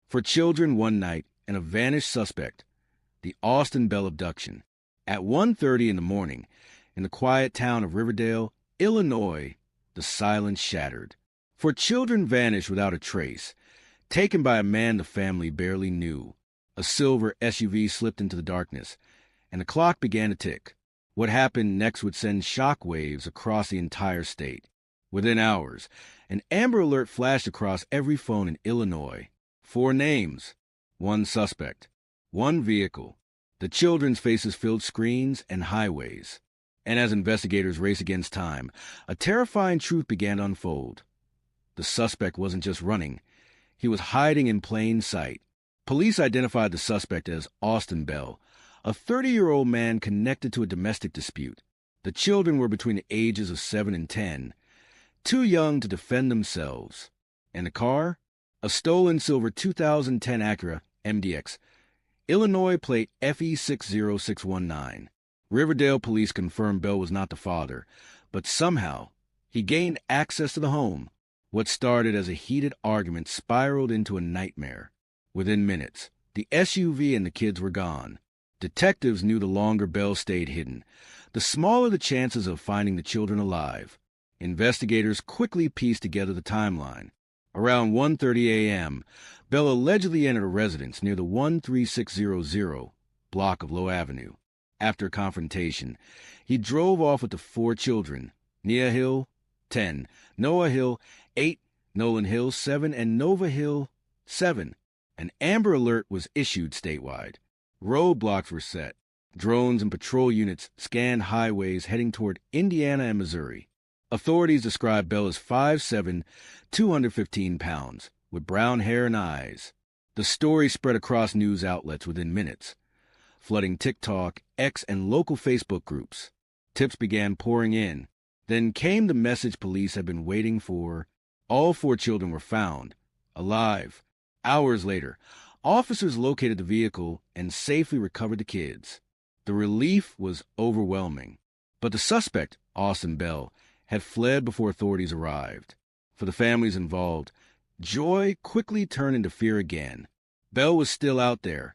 For children one night and a vanished suspect, the Austin Bell abduction. At 1:30 in the morning, in the quiet town of Riverdale, Illinois, the silence shattered. For children vanished without a trace, taken by a man the family barely knew. A silver SUV slipped into the darkness, and the clock began to tick. What happened next would send shockwaves across the entire state. Within hours, an Amber Alert flashed across every phone in Illinois. 4 names, 1 suspect, 1 vehicle. The children's faces filled screens and highways. And as investigators raced against time, a terrifying truth began to unfold. The suspect wasn't just running. He was hiding in plain sight. Police identified the suspect as Austin Bell, a 30-year-old man connected to a domestic dispute. The children were between the ages of 7 and 10, too young to defend themselves. And the car? A stolen silver 2010 Acura MDX, Illinois plate FE60619. Riverdale police confirmed Bell was not the father, but somehow he gained access to the home. What started as a heated argument spiraled into a nightmare. Within minutes, the SUV and the kids were gone. Detectives knew the longer Bell stayed hidden, the smaller the chances of finding the children alive. Investigators quickly pieced together the timeline. Around 1:30 a.m., Bell allegedly entered a residence near the 13600 block of Low Avenue. After a confrontation, he drove off with the 4 children, Nia Hill, 10, Noah Hill, 8, Nolan Hill, 7, and Nova Hill, 7. An Amber Alert was issued statewide. Roadblocks were set. Drones and patrol units scanned highways heading toward Indiana and Missouri. Authorities described Bell as 5'7", 215 pounds, with brown hair and eyes. The story spread across news outlets within minutes, flooding TikTok, X, and local Facebook groups. Tips began pouring in. Then came the message police had been waiting for. All 4 children were found, alive. Hours later, officers located the vehicle and safely recovered the kids. The relief was overwhelming. But the suspect, Austin Bell, had fled before authorities arrived. For the families involved, joy quickly turned into fear again. Bell was still out there,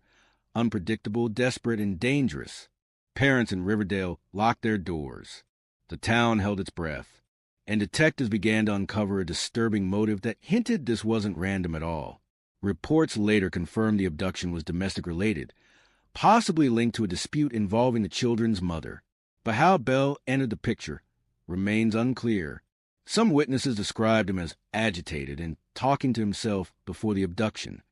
unpredictable, desperate, and dangerous. Parents in Riverdale locked their doors. The town held its breath, and detectives began to uncover a disturbing motive that hinted this wasn't random at all. Reports later confirmed the abduction was domestic-related, possibly linked to a dispute involving the children's mother. But how Bell entered the picture remains unclear. Some witnesses described him as agitated and talking to himself before the abduction.